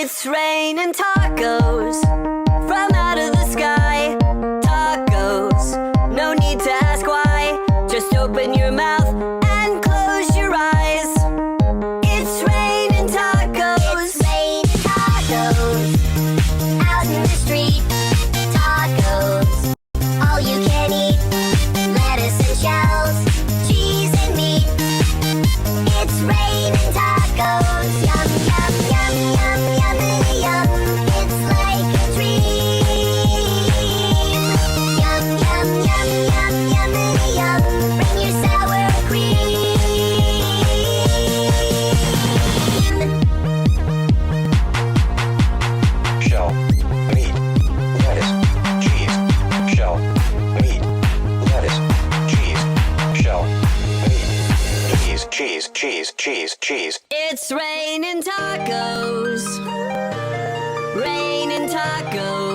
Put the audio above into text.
It's raining tacos from out of the sky. Tacos, no need to ask why. Just open your mouth and close your eyes. It's raining tacos. It's raining tacos out in the street. Tacos, all you can eat. Lettuce and shells, cheese and meat. It's raining tacos. Yum, yum, yum, yum, yummity yum. It's like a dream. Yum, yum, yum, yum, yummity yum. Bring your sour cream. Shell, meat, lettuce, cheese. Shell, meat, lettuce, cheese. Shell, meat, cheese, cheese, cheese, cheese. It's raining tacos. Raining tacos.